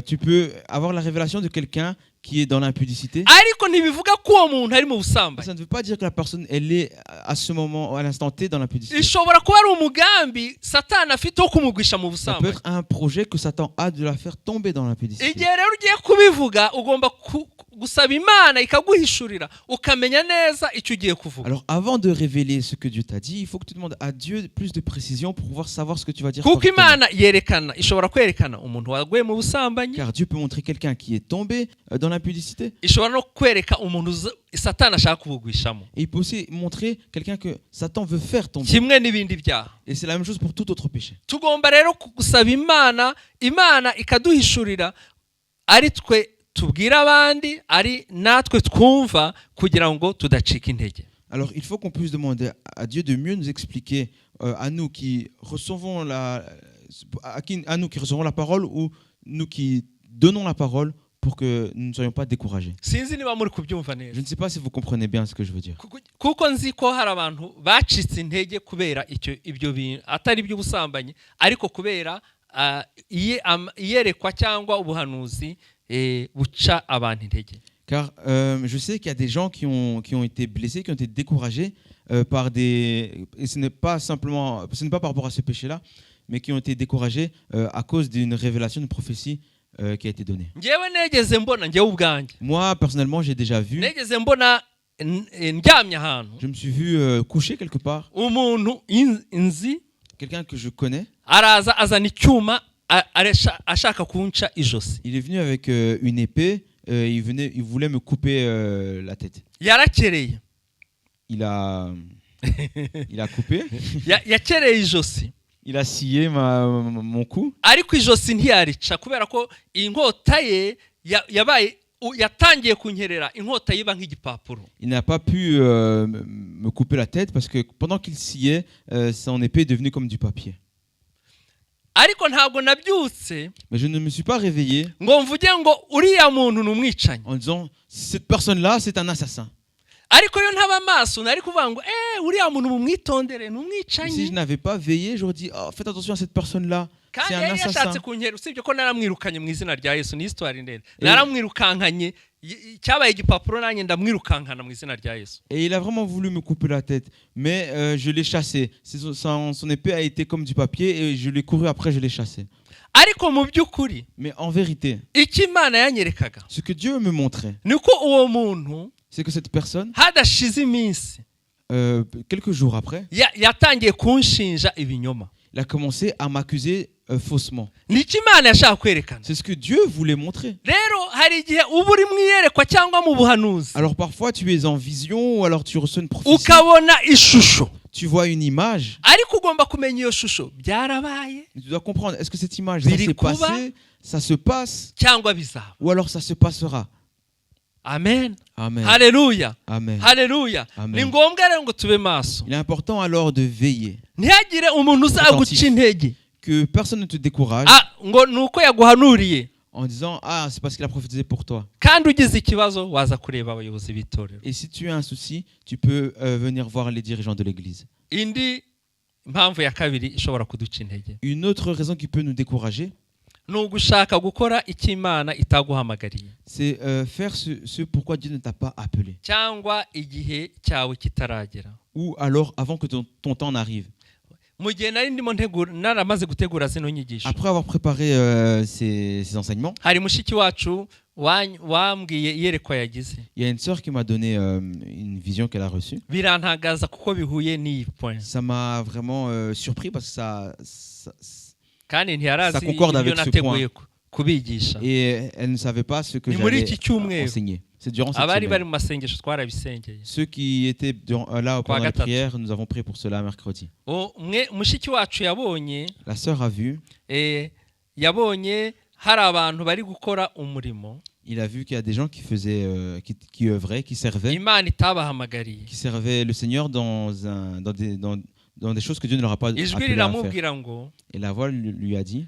Tu peux avoir la révélation de quelqu'un qui est dans l'impudicité. Ariko ntibivuga ko uwo muntu ari mu busambanyi. Ça ne veut pas dire que la personne elle est à ce moment, à l'instant T, dans l'impudicité. Ishobora kuba ari umugambi Satani afite wo kumugwisha mu Ça peut busambanyi. être un projet que Satan a de la faire tomber dans l'impudicité. Igihe rero ugiye kubivuga ugomba gusaba Imana ikaguhishurira ukamenya neza icyo ugiye kuvuga. Alors avant de révéler ce que Dieu t'a dit, il faut que tu demandes à Dieu plus de précision pour pouvoir savoir ce que tu vas dire. Kuko Imana yerekana ishobora kwerekana umuntu waguye mu busambanyi. Car Dieu peut montrer quelqu'un qui est tombé dans l'impudicité. Ishobora no kwereka umuntu Satani ashaka kubugwishamo. Et il peut aussi montrer quelqu'un que Satan veut faire tomber. Kimwe n'ibindi byaha. Et c'est la même chose pour tout autre péché. Tugomba rero gusaba Imana ikaduhishurira ari twe tubwira abandi ari natwe twumva kugira ngo tudacika intege. Alors il faut qu'on puisse demander à Dieu de mieux nous expliquer à nous qui recevons la parole ou nous qui donnons la parole pour que nous ne soyons pas découragés. Sinzi niba muri kubyumva neza. Je ne sais pas si vous comprenez bien ce que je veux dire. Kuko nzi ko hari abantu bacitse intege kubera ibyo bintu atari by'ubusambanyi ariko kubera iyerekwa cyangwa ubuhanuzi buca abantu intege. Car je sais qu'il y a des gens qui ont été blessés, qui ont été découragés par des... Et ce n'est pas par rapport à ce péché-là, mais qui ont été découragés à cause d'une révélation, d'une prophétie qui a été donnée. Moi, personnellement, j'ai déjà vu... Je me suis vu couché quelque part. Quelqu'un que je connais. Il est venu avec une épée. Il voulait me couper la tête. Il a coupé. Il a scié mon cou. Il n'a pas pu me couper la tête parce que pendant qu'il sciait, son épée est devenue comme du papier. Mais je ne me suis pas réveillé en disant cette personne-là, c'est un assassin. Si je n'avais pas veillé, j'aurais dit oh, faites attention à cette personne-là. C'est un assassin. Et il a vraiment voulu me couper la tête, mais je l'ai chassé. Son épée a été comme du papier et je l'ai couru après, je l'ai chassé. Mais en vérité, ce que Dieu me montrait, c'est que cette personne, quelques jours après, yatangiye kunshinja ibinyoma. il a commencé à m'accuser faussement. Nicyo Imana yashaka kwerekana. C'est ce que Dieu voulait montrer. Rero hari igihe uba uri mu iyerekwa cyangwa mu buhanuzi Alors parfois tu es en vision ou alors tu reçois une prophétie. ukabona ishusho, Tu vois une image. ariko ugomba kumenya iyo shusho byarabaye Mais tu dois comprendre, est-ce que cette image, ça Biri s'est kuba. passé, ça se passe, cyangwa bizaba. ou alors ça se passera. Amen. Amen. Haleluya. Amen. Haleluya. Amen. Ni ngombwa rero ngo tube maso. Il est important alors de veiller, Ntihagire umuntu uzaguca intege. que personne ne te décourage Ngo nuko yaguhanuriye. en disant « Ah, c'est parce qu'il a prophétisé pour toi ». Kandi ugize ikibazo waza kureba abayobozi b'itorero. Et si tu as un souci, tu peux venir voir les dirigeants de l'église. Indi mpamvu ya kabiri ishobora kuduca intege Une autre raison qui peut nous décourager, ni ugushaka gukora icyo Imana itaguhamagariye, c'est faire ce pourquoi Dieu ne t'a pas appelé. cyangwa igihe cyawe kitaragera. Ou alors avant que ton temps n'arrive. Mu gihe nari ndimo naramaze gutegura zino nyigisho, Après avoir préparé ces enseignements, hari mushiki wacu wambwiye iyerekwa yagize. il y a une sœur qui m'a donné une vision qu'elle a reçue. Birantagaza kuko bihuye n'iyi point. Ça m'a vraiment surpris parce que Kandi ntiyarazi ça concorde ibyo avec ce nateguye kubigisha. et elle ne savait pas ce que Ni muri j'allais iki cyumweru enseigner. C'est durant cette abari bari semaine. mu masengesho twarabisengeye. Ceux qui étaient là pendant la prière, nous avons prié pour cela mercredi. Mushiki wacu yabonye La sœur a vu, yabonye hari abantu bari gukora umurimo il a vu qu'il y a des gens qui faisaient, qui œuvraient, qui servaient le Seigneur dans des choses que Dieu ne leur a pas appelé à faire. Et la voix lui a dit,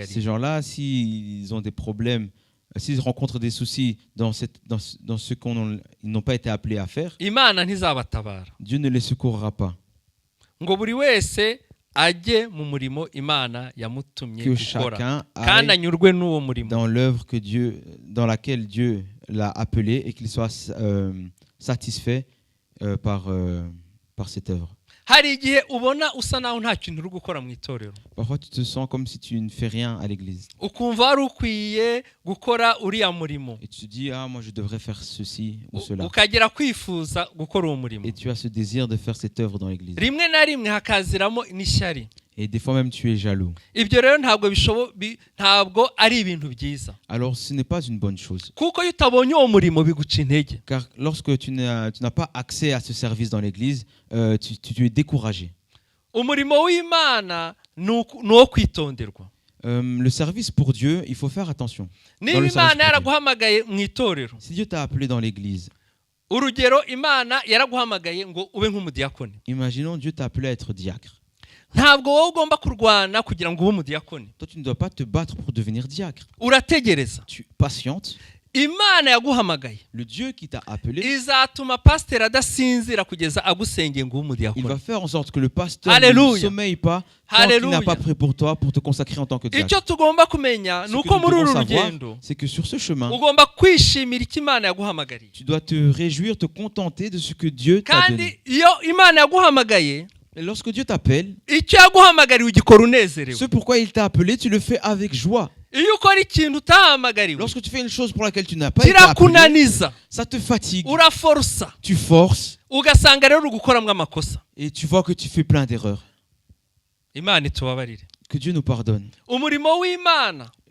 ces gens-là, s'ils ont des problèmes, s'ils rencontrent des soucis dans ce qu'ils n'ont pas été appelés à faire, Dieu ne les secourra pas. Que chacun aille dans l'œuvre dans laquelle Dieu l'a appelé et qu'il soit satisfait par cette œuvre. Parfois tu te sens comme si tu ne fais rien à l'église. Et tu te dis, ah, moi je devrais faire ceci ou cela. Et tu as ce désir de faire cette œuvre dans l'église. Et des fois même tu es jaloux. Alors ce n'est pas une bonne chose. Car lorsque tu n'as pas accès à ce service dans l'église, tu es découragé. Le service pour Dieu, il faut faire attention. Si Dieu t'a appelé dans l'église, imaginons Dieu t'a appelé à être diacre. Toi, tu ne dois pas te battre pour devenir diacre. Tu patientes. Le Dieu qui t'a appelé, il va faire en sorte que le pasteur ne sommeille pas tant qu'il n'a pas prêt pour toi pour te consacrer en tant que diacre. Ce que nous devons savoir, c'est que sur ce chemin, tu dois te réjouir, te contenter de ce que Dieu t'a donné. Et lorsque Dieu t'appelle, ce pourquoi il t'a appelé, tu le fais avec joie. Lorsque tu fais une chose pour laquelle tu n'as pas été appelé, ça te fatigue. Tu forces. Et tu vois que tu fais plein d'erreurs. Que Dieu nous pardonne.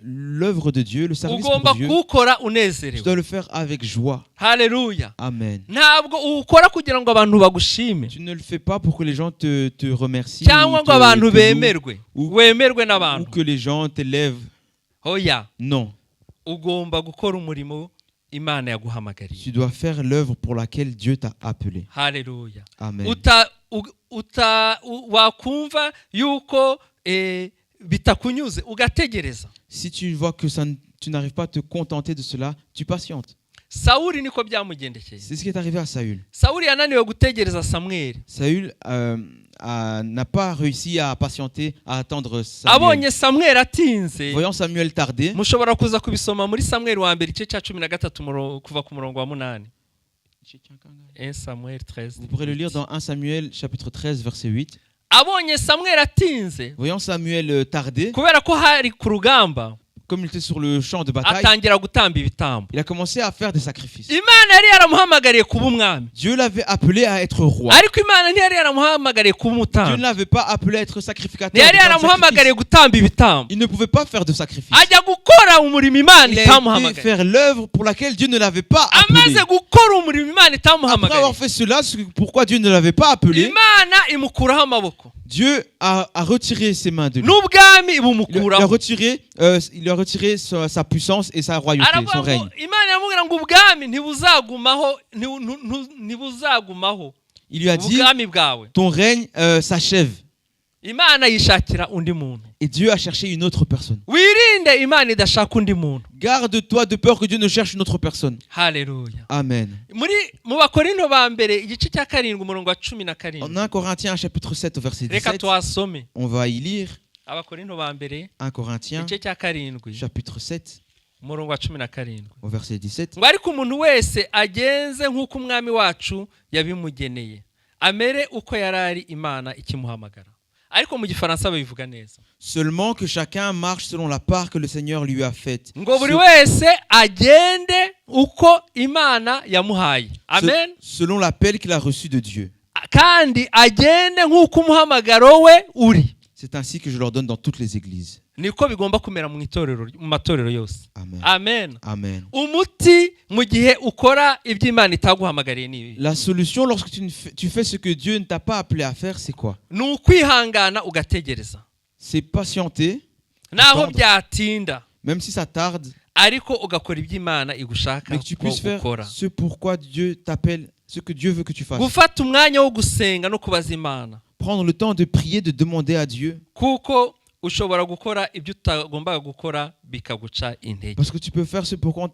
L'œuvre de Dieu, le service pour Dieu, tu dois le faire avec joie. Alléluia. Amen. Tu ne le fais pas pour que les gens te remercient ou que les gens t'élèvent. Non. Tu dois faire l'œuvre pour laquelle Dieu t'a appelé. Alléluia. Amen. Si tu vois que tu n'arrives pas à te contenter de cela, tu patientes. C'est ce qui est arrivé à Saül. Saül n'a pas réussi à patienter, à attendre Samuel. Voyant Samuel tarder, vous pourrez le lire dans 1 Samuel chapitre 13 verset 8. Voyant Samuel tarder, comme il était sur le champ de bataille, atangira gutamba ibitambo. il a commencé à faire des sacrifices. Imana yari yaramuhamagariye kuba umwami, Dieu l'avait appelé à être roi. ariko Imana ntiyari yaramuhamagariye kuba Dieu ne umutambyi, l'avait pas appelé à être sacrificateur. ntiyari de faire de yaramuhamagariye sacrifice. gutamba ibitambo. Il ne pouvait pas faire de sacrifice. Ajya gukora umurimo Imana Il a été itamuhamagariye. faire l'œuvre pour laquelle Dieu ne l'avait pas appelé. Amaze gukora umurimo Imana Après avoir itamuhamagariye, fait cela, pourquoi Dieu ne l'avait pas appelé, Imana imukuraho amaboko, Dieu a retiré ses mains de lui. n'ubwami Il a bumukuraho. retiré sa puissance et sa royauté, Aravuga son ngo règne. Imana iramubwira ngo ubwami ntibuzagumaho Il lui a dit, ubwami bwawe. ton règne s'achève. Imana yishakira undi muntu. Et Dieu a cherché une autre personne. Wirinde Imana idashaka undi muntu. Garde-toi de peur que Dieu ne cherche une autre personne. Haleluya. Amen. Mu Bakorinto ba mbere igice cya 7 umurongo wa 17. En 1 Corinthiens chapitre 7 verset Reka 17, tuhasome. on va y lire Abakorinto ba mbere 1 Corinthiens igice cya 7 chapitre 7 umurongo wa 17. au verset 17. Ngo ariko umuntu wese agenze nk'uko umwami wacu yabimugeneye, amere uko yarari Imana ikimuhamagara. Ariko mu Gifaransa babivuga neza. Seulement que chacun marche selon la part que le Seigneur lui a faite. Ngo buri wese agende uko Imana yamuhaye. Amen. Selon l'appel qu'il a reçu de Dieu. Kandi agende nk'uko umuhamagaro we uri. C'est ainsi que je leur donne dans toutes les églises. Niko bigomba kumera mu matorero yose. Amen. Amen. Amen. Umuti mu gihe ukora ibyo Imana itaguhamagariye ni La solution lorsque tu fais ce que Dieu ne t'a pas appelé à faire, c'est quoi? ni ukwihangana ugategereza. C'est patienter, Naho attendre, byatinda, même si ça tarde, ariko ugakora ibyo Imana igushaka mais que tu puisses faire gukora. ce pourquoi Dieu t'appelle, ce que Dieu veut que tu fasses. Gufata umwanya wo gusenga no kubaza Imana, Prendre le temps de prier, de demander à Dieu, kuko ushobora gukora ibyo utagombaga gukora bikaguca intege. parce que tu peux faire ce pourquoi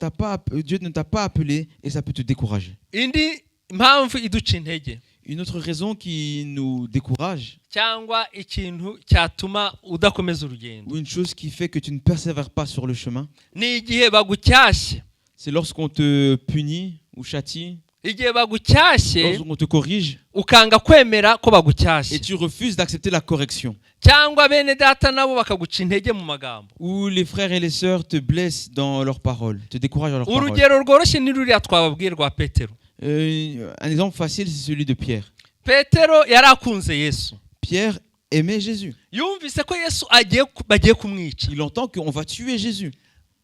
Dieu ne t'a pas appelé et ça peut te décourager. Indi mpamvu iduca intege Une autre raison qui nous décourage, cyangwa ikintu cyatuma udakomeza urugendo, ou une chose qui fait que tu ne persévères pas sur le chemin, ni igihe bagucyashye. c'est lorsqu'on te punit ou châtie, Igihe bagucyashye lorsqu'on te corrige ukanga kwemera ko et bagucyashye, tu refuses d'accepter la correction. cyangwa bene data nabo bakaguca intege mu magambo. Où les frères et les sœurs te blessent dans leurs paroles, te découragent dans leurs paroles. Urugero rworoshye ni ruriya twababwiye rwa Petero. Un exemple facile, c'est celui de Pierre. Petero yari akunze Yesu. Pierre aimait Jésus. Yumvise ko Yesu bagiye kumwica, Il entend qu'on va tuer Jésus,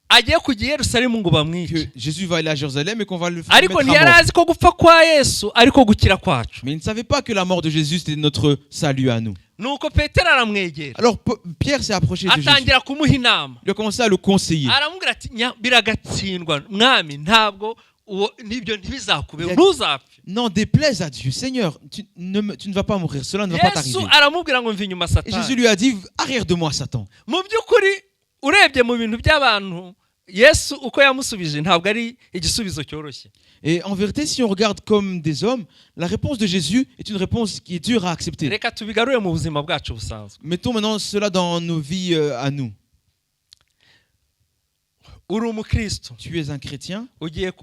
agiye kujya i Yerusalemu ngo que bamwice, Jésus va aller à Jérusalem et qu'on va le faire ariko mettre à ntiyari mort. azi ko gupfa kwa Yesu ariko gukira kwacu. Mais il ne savait pas que la mort de Jésus, c'était notre salut à nous. Nuko Petero aramwegera, Alors Pierre s'est approché de Jésus. atangira kumuha inama, Il a commencé à le conseiller. aramubwira ati biragatsindwa mwami, ntabwo nibyo ntibizakube, Il a- ntuzapfe. Non, déplaise à Dieu. Seigneur, tu ne vas pas mourir. Cela ne va pas Yesu t'arriver. aramubwira ngo mva inyuma Et Jésus Satani. lui a dit, arrière de moi, Satan. Mu by'ukuri urebye mu bintu by'abantu, Yesu uko yamusubije ntabwo ari igisubizo cyoroshye. Et en vérité, si on regarde comme des hommes, la réponse de Jésus est une réponse qui est dure à accepter. Reka tubigarure mu buzima bwacu busanzwe. Mettons maintenant cela dans nos vies à nous. Uri umukristo, Tu es un chrétien,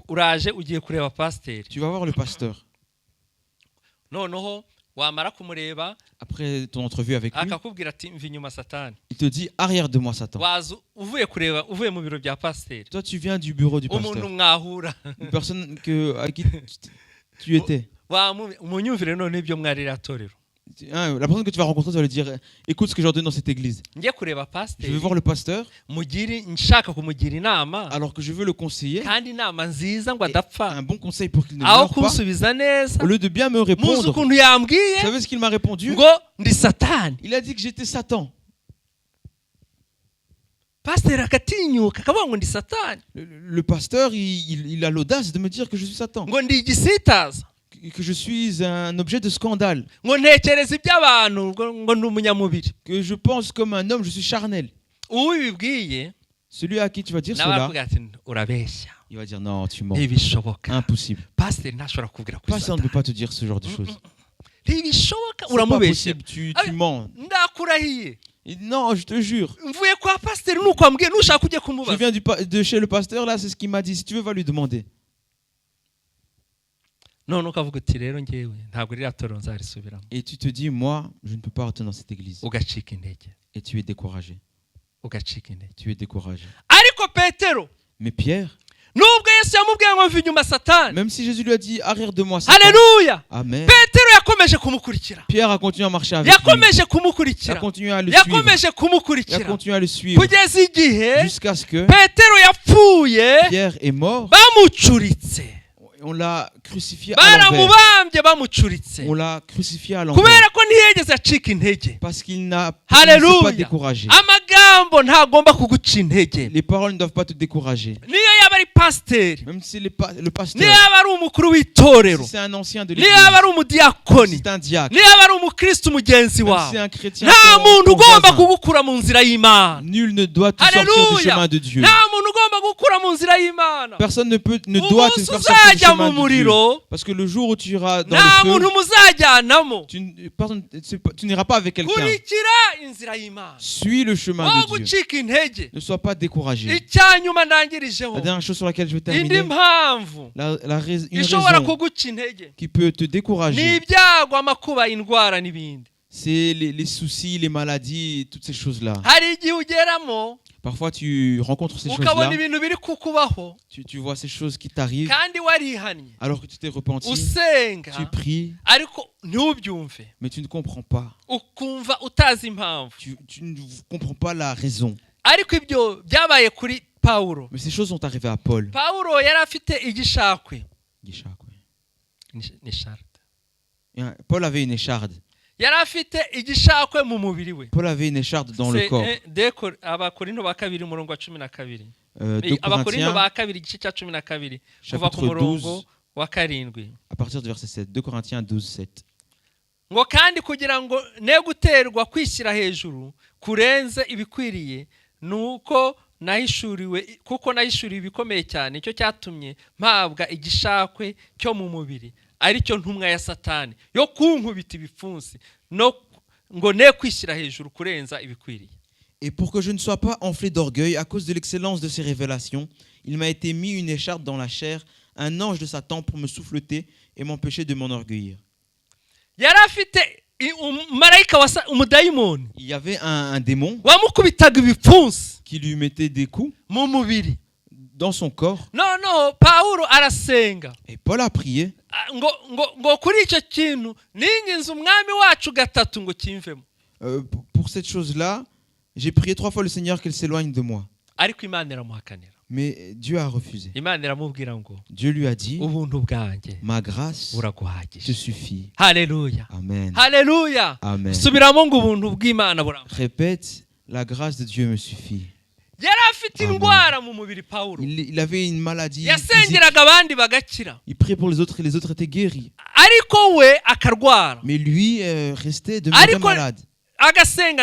uraje ugiye kureba pasiteri, tu vas voir le pasteur. noneho wamara kumureba Après ton entrevue avec lui, akakubwira ati mva inyuma Satani. il te dit, arrière de moi, Satan. Waza uvuye mu biro bya pasiteri, Toi, tu viens du bureau du umuntu pasteur. mwahura, Une personne à qui tu étais. umunyumvire none ibyo mwari ratorero. La personne que tu vas rencontrer, tu vas lui dire, écoute ce que j'ordonne dans cette église. Njye kureba Je pasiteri, vais voir le pasteur, nshaka kumugira inama, alors que je veux le conseiller. kandi inama nziza ngo Et adapfa, un bon conseil pour qu'il ne aho meure pas. kunsubiza neza. Au lieu de bien me Muzi répondre, ukuntu vous yambwiye savez ce qu'il m'a répondu? ngo ndi Satani. Il a dit que j'étais Satan. Pasiteri akatinyuka akavuga ngo ndi Satani, Le pasteur, il a l'audace de me dire que je suis Satan. ngo ndi igisitaza, Que je suis un objet de scandale. ngo ntekereza iby'abantu, ngo ndi umunyamubiri. Que je pense comme un homme, je suis charnel. Uwo bibwiye Celui à qui tu vas dire nawe cela, aravuga ati urabeshya, il va dire non, tu mens. ntibishoboka. Impossible. Pasiteri ntashobora kukubwira kuri Pasteur ne peut Satani, pas te dire ce genre de choses. ntibishoboka, C'est pas uramubeshya. possible, tu Ah, mens. ndakurahiye, Non, je te jure. mvuye kwa pasiteri nuko ambwiye, nushaka ujye Je kumubaza. viens de chez le pasteur, là, c'est ce qu'il m'a dit. Si tu veux, va lui demander. none ukavuga uti rero ngewe ntabwo ririya torero nzarisubiramo, Et tu te dis, moi, je ne peux pas retourner dans cette église. ugacika intege, Et tu es découragé. ugacika intege. Tu es découragé. Ariko ariko Petero Mais Pierre, nubwo Yesu yamubwiye ngo mva inyuma Satani, même si Jésus lui a dit arrière de moi Satan, haleluya, Amen, Petero yakomeje kumukurikira, Pierre a continué à marcher avec lui. yakomeje Il a kumukurikira, continué à le suivre. yakomeje Il a kumukurikira continué à le suivre kugeza igihe jusqu'à ce que Petero yapfuye Pierre est mort. bamucuritse, On l'a crucifié à l'envers. baramubambye bamucuritse, On l'a crucifié à l'envers. kubera ko ntiyigeze acika intege. Parce qu'il ne s'est pas Haleluya, découragé. amagambo ntagomba kuguca intege, Les paroles ne doivent pas te décourager. niyo yaba ari pasiteri, Même si le pasteur, niyo yaba ari umukuru w'itorero, si c'est un ancien de niyo l'église, yaba ari umudiyakoni, si c'est un diacre, niyo yaba ari umukristo mugenzi même si wawe, c'est un chrétien, nta ton muntu ugomba voisin, kugukura mu nzira y'Imana. nul ne doit te sortir du Haleluya, chemin de Dieu. nta muntu ugomba gukura mu nzira y'Imana. Personne ne doit te Umunsi faire sortir du uzajya mu chemin de Dieu. muriro, Parce que le jour où tu iras dans nta le muntu feu, muzajyanamo, tu n'iras pas avec quelqu'un. kurikira inzira y'Imana, Suis le chemin wo de Dieu. gucika intege. Ne sois pas découragé. Icyanyuma ndangirijeho, La dernière chose sur laquelle je vais indi terminer, mpamvu une ishobora raison kuguca intege qui peut te ni décourager, ibyago, amakuba, indwara n'ibindi. c'est les soucis, les maladies, toutes ces choses-là. Hari igihe ugeramo Parfois, tu rencontres ces ukabona choses-là, ibintu biri kukubaho tu vois ces choses qui t'arrivent, kandi warihannye, alors que tu t'es repenti, usenga tu pries, ariko ntubyumve, mais tu ne comprends pas. ukumva utazi impamvu. Tu ne comprends pas la raison. Ariko ibyo byabaye kuri Pawulo. Mais ces choses sont arrivées à Paul. Pawulo yari afite igishakwe, ni sharde. Paul avait une écharde. Yari afite igishakwe mu mubiri we. Paul avait une écharde dans le corps. Abakorinto ba kabiri umurongo wa 12. 2 Abakorinto Corinthiens, ba kabiri igice cya 12 kuva ku chapitre murongo 12, wa 7. à partir du verset 7. 2 Corinthiens 12, 7. Ngo kandi kugira ngo ne guterwa kwishyira hejuru kurenze ibikwiriye, nuko nahishuriwe, kuko nahishuriwe ibikomeye cyane, icyo cyatumye mpabwa igishakwe cyo mu mubiri, aricyo ntumwa ya Satani yo kunkubita ibipfunsi, no ngo ne kwishyira hejuru kurenza ibikwiriye. Et pour que je ne sois pas enflé d'orgueil à cause de l'excellence de ces révélations, il m'a été mis une écharpe dans la chair, un ange de Satan pour me souffleter et m'empêcher de m'enorgueillir. Yari afite marayika umudayimoni, Il y avait un démon wamukubitaga ibipfunsi qui lui mettait des coups mu mubiri. dans son corps. No Pawulo arasenga Et Paul a prié. ngo kuri icyo kintu ninginze umwami wacu gatatu ngo kimvemo. Pour cette chose-là, j'ai prié 3 fois le Seigneur qu'elle s'éloigne de moi. Ariko Imana iramuhakanira. Mais Dieu a refusé. Imana iramubwira ngo Dieu lui a dit, ubuntu bwanjye ma grâce te buraguhagije. suffit. Haleluya, Amen. haleluya. Amen. Subiramo ngo ubuntu bw'Imana buramuhaje. Répète, la grâce de Dieu me suffit. Yari afite indwara mu mubiri Pawulo, Il avait une maladie physique. yasengeraga abandi bagakira, Il priait pour les autres et les autres étaient guéris. ariko we akarwara, Mais lui restait demeuré malade. agasenga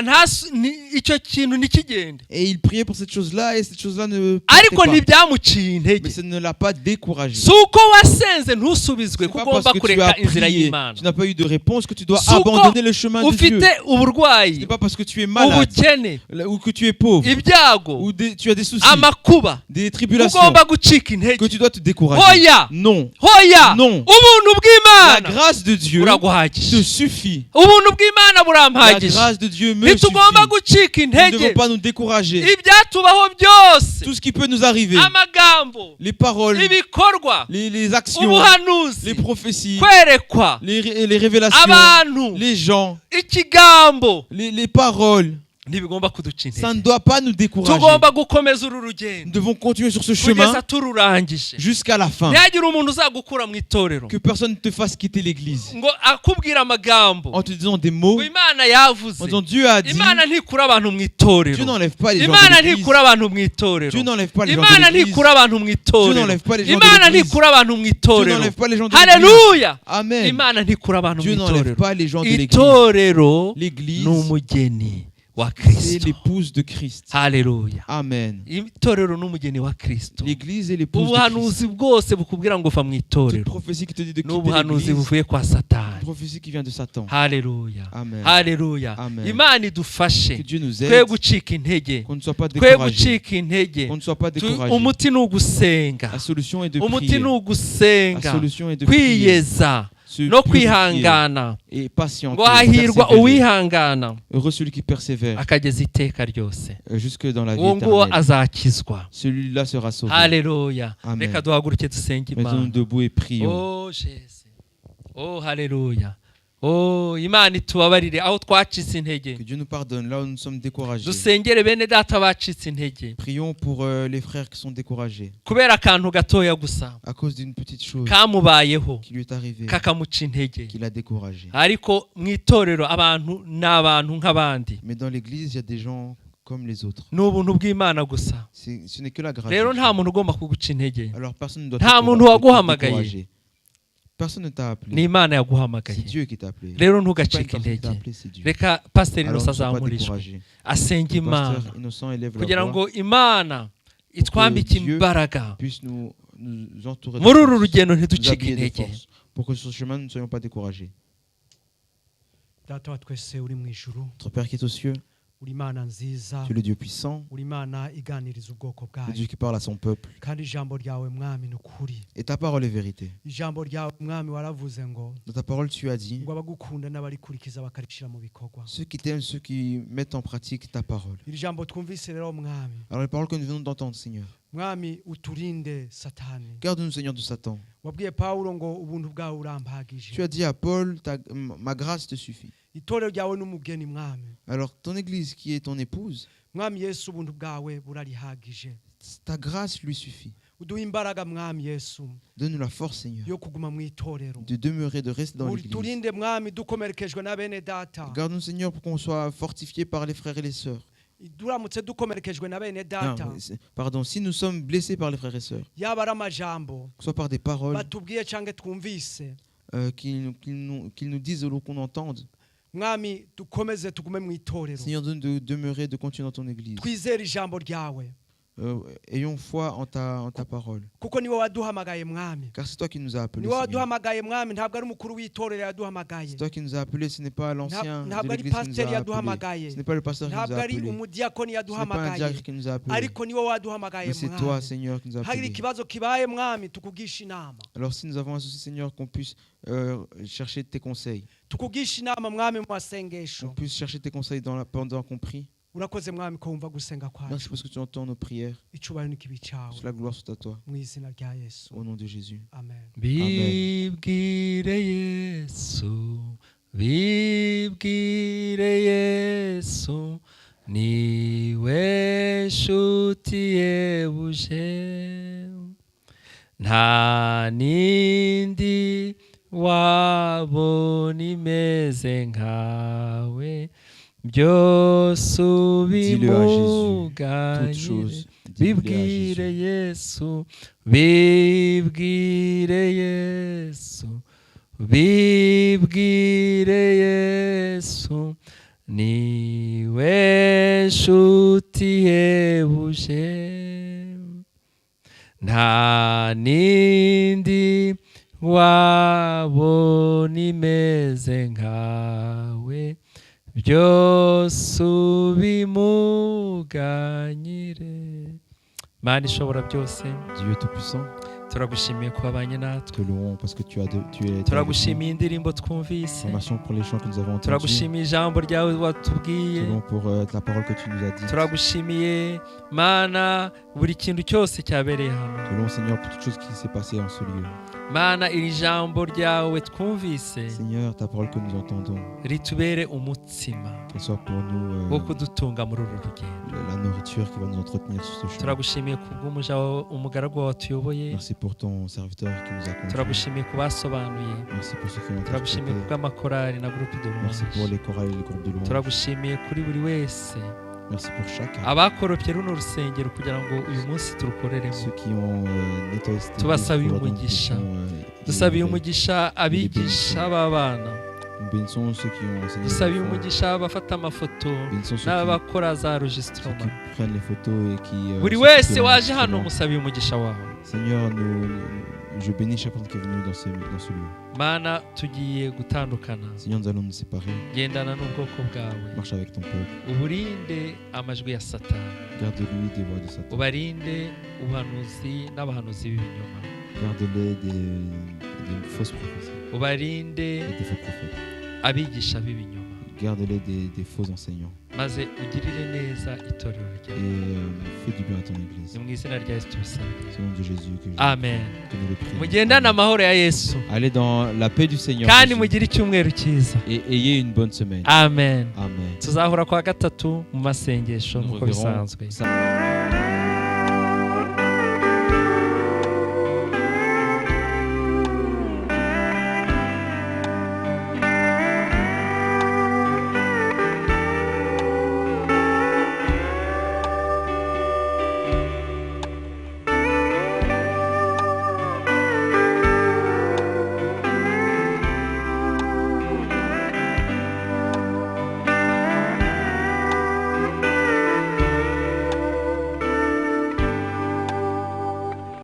icyo kintu nikigende, Et il priait pour cette chose-là et cette chose-là ne ariko partait pas. ntibyamuciye Mais intege. ça ne l'a pas découragé. Si uko wasenze ntusubizwe C'est kuko pas parce ugomba que tu kureka as inzira prié, y'Imana. tu n'as pas eu de réponse que tu dois Si uko abandonner le chemin de Dieu. ufite uburwayi, C'est pas parce que tu es malade ubukene, ou que tu es pauvre ibyago, ou tu as des soucis, amakuba, des tribulations ugomba gucika intege. que tu dois te décourager. Hoya, Non. hoya, Non. ubuntu La bw'Imana grâce de Dieu te buraguhagije. suffit. Ubuntu bw'Imana La burampagije. grâce de Dieu me suffit. Ntitugomba gucika Nous ne devons intege. pas nous décourager. Ibyatubaho byose, Tout ce qui peut nous arriver, amagambo, les paroles, ibikorwa, les actions, ubuhanuzi, les prophéties, kwerekwa, les révélations, abantu, les gens, ikigambo, les paroles, ntibigomba kuduca ça ne intege. doit pas nous décourager. Tugomba gukomeza uru Nous rugendo devons continuer sur ce kugeza chemin tururangije. jusqu'à la fin. Ntihagire umuntu uzagukura mu itorero Que personne ne te fasse quitter l'église ngo akubwira amagambo en te disant des mots, ngo Imana yavuze. en disant Dieu a dit. Imana ntikura abantu mu Dieu itorero. n'enlève pas les gens Imana de l'église. ntikura abantu mu itorero. Dieu n'enlève pas les gens Imana de l'église. ntikura abantu mu Dieu itorero. n'enlève pas les gens de Imana l'église. ntikura abantu mu Dieu itorero. n'enlève pas les gens de l'église. Haleluya. Amen. Imana ntikura abantu mu Dieu n'enlève itorero. pas les gens de l'église. Itorero L'église, ni umugeni wa c'est Kristo. l'épouse de Christ. Haleluya. Amen. Itorero ni umugeni wa Kristo. L'église est l'épouse de Christ. Ubuhanuzi bwose bukubwira ngo uva mu Toute itorero prophétie qui te dit de quitter n'ubuhanuzi l'église, buvuye kwa Satani. prophétie qui vient de Satan. Haleluya. Amen. Haleluya. Amen. Imana idufashe Que Dieu nous twe aide, gucika intege, qu'on ne soit pas twe découragé. gucika intege. Qu'on ne soit pas découragé. Umuti ni ugusenga, La solution est de umuti prier. ni La ugusenga, solution est de prier. kwiyeza, no kwihangana et patienter. ngo hahirwa persévérer. uwihangana Heureux celui qui persévère akageza iteka ryose, jusque dans la vie uwo nguwo éternelle. azakizwa. Celui-là sera sauvé. Haleluya. Amen. Reka duhaguruke dusenge Mettons-nous Imana. debout et prions. Oh Jésus, oh haleluya. Oh Imana itubabarire aho twacitse intege, Que Dieu nous pardonne là où nous sommes découragés. dusengere bene data bacitse intege Prions pour les frères qui sont découragés kubera akantu gatoya gusa à cause d'une petite chose kamubayeho qui lui est arrivée, kakamuca intege. qui l'a découragé. Ariko mu itorero abantu ni abantu nk'abandi, Mais dans l'église, il y a des gens comme les autres. ni ubuntu bw'Imana gusa. Ce n'est que la grâce. Rero de nta Dieu. muntu ugomba kuguca intege, Alors personne ne doit nta muntu waguhamagaye, décourager. Personne ne t'a ni appelé. Imana C'est yaguhamagaye. Dieu qui t'a appelé. Rero C'est pas une ntugacike personne qui t'a intege. appelé, c'est Dieu. Reka pasiteri Alors Innocent ne sois pas azamurishwe découragé. asenga Le Imana pasteur Innocent élève kugira la voix, ngo Imana itwambike Dieu imbaraga puisse nous entourer de muri uru force, rugendo nous ntiducike habiller de intege. force, pour que sur ce chemin nous ne soyons pas découragés. Data wa twese uri mu ijuru, Notre Père qui est aux cieux, uri Imana nziza, tu es le Dieu puissant, uri Imana iganiriza ubwoko le Dieu bwayo, qui parle à son peuple. kandi ijambo ryawe mwami ni ukuri. Et ta parole est vérité. Ijambo ryawe mwami waravuze ngo Dans ta parole, tu as dit, ngo abagukunda n'abarikurikiza bakarishira mu bikorwa. ceux qui t'aiment, ceux qui mettent en pratique ta parole. Iri jambo twumvise rero mwami, Alors les paroles que nous venons d'entendre, Seigneur, mwami uturinde satani. garde-nous, Seigneur, de Satan. Wabwiye Pawulo ngo ubuntu bwawe urampagije. Tu as dit à Paul, ma grâce te suffit. Itorero ryawe n'umugeni mwami, Alors ton église qui est ton épouse, mwami Yesu ubuntu bwawe burarihagije. ta grâce lui suffit. Uduha imbaraga mwami Yesu Donne-nous la force, Seigneur, yo kuguma mu itorero. de demeurer, de rester dans l'église. Turinde mwami dukomerekejwe na bene data. Garde-nous, Seigneur, pour qu'on soit fortifiés par les frères et les sœurs. duramutse dukomerekejwe na bene data, Pardon, si nous sommes blessés par les frères et sœurs, yaba ari amajambo soit par des paroles batubwiye cyangwa twumvise, qu'ils nous disent ou qu'on entende, mwami dukomeze tugume mu itorero, Seigneur, donne de demeurer, de continuer dans ton église. twizere ijambo ryawe, Ayons foi en ta parole. kuko niwe waduhamagaye mwami, Car c'est toi qui nous as appelés. niwe Seigneur. waduhamagaye mwami, ntabwo ari umukuru w'itorero yaduhamagaye, C'est toi qui nous as appelés, ce n'est pas l'ancien de ntabwo ari l'église qui nous pasiteri a appelés. yaduhamagaye, Ce n'est pas le pasteur qui nous ntabwo a ari appelés. umudiyakoni Ce n'est pas un yaduhamagaye, diacre qui nous a appelés. ariko niwe waduhamagaye Mais c'est toi, mwami. Seigneur, qui nous a Hari appelés. ikibazo kibaye mwami, tukugisha inama, Alors si nous avons un souci, Seigneur, qu'on puisse chercher tes conseils. tukugisha inama mwami mu Qu'on masengesho. puisse chercher tes conseils pendant qu'on prie. Urakoze mwami ko wumva gusenga Merci kwacu, parce que tu entends nos prières. icubahiro n'ikibi cyawe, Toute la gloire soit à toi. mu izina rya Yesu, Au nom de Jésus. amen. Bibwire Yesu, bibwire Yesu, niwe nshuti yebuje, nta nindi wabona imeze nkawe, byose Dis-le à Jésus. Toutes ubimuganyire. choses. Dis-le à Bibwire Jésus. Yesu, bibwire Yesu, bibwire Yesu, niwe nshuti yebuje, nta nindi wabona imeze nkawe, byose ubimuganyire. Mana ishobora byose, Dieu Tout-Puissant, turagushimiye ko wabanye natwe, te louons parce que tu es turagushimiye indirimbo twumvise, formation pour les chants que nous avons entendus. turagushimiye ijambo ryawe Te watubwiye, louons pour la parole que tu nous as dit. turagushimiye Mana buri kintu cyose cyabereye hano. Te louons, Seigneur, pour toute chose qui s'est passée en ce lieu. Mana iri jambo ryawe twumvise Seigneur, ta parole que nous entendons, ritubere umutsima qu'elle soit pour nous wo kudutunga muri uru rugendo. la nourriture qui va nous entretenir sur ce chemin. Turagushimiye kubw'umuja wawe, umugaragu wawe watuyoboye, Merci pour ton serviteur qui nous a conduits. turagushimiye ku basobanuye, Merci pour ceux qui ont turagushimiye interprété. kubw'amakorali na groupe de Merci pour louange, les chorales et les groupes de louange. turagushimiye kuri buri wese Merci pour chacun. abakoropye runo rusengero kugira ngo uyu munsi turukoreremo. Ceux qui ont nettoyé cette Tubasabiye église pour leur umugisha. donner dusabiye umugisha abigisha b'abana, Nous bénissons ceux qui ont enseigné. dusabiye les enfants. umugisha abafata amafoto Bénissons ceux n'abakora za qui enregistrement. prennent les photos et qui. Buri s'occupent wese de waje hano l'enregistrement. musabiye umugisha wawe. Seigneur, je bénis chacun qui est venu dans ce lieu. Mana tugiye gutandukana, Seigneur, nous allons nous séparer. gendana n'ubwoko bwawe, Marche avec ton peuple. uburinde amajwi ya Satani, Garde-lui des voix de Satan. ubarinde ubuhanuzi n'abahanuzi b'ibinyoma. Garde-les des fausses prophéties ubarinde et des faux prophètes. abigisha b'ibinyoma Garde-les des faux enseignants. maze ugirire neza itorero Et ryawe fais du bien à ton église. ni mu izina rya Yesu tubisabye C'est au nom de Jésus amen que nous le prions. mugendane amahoro ya Yesu Allez dans la paix du Seigneur kandi Jésus. mugire icyumweru cyiza Et ayez une bonne semaine. amen Amen. tuzahura kwa gatatu mu masengesho Nous nk'uko reverrons bisanzwe ça.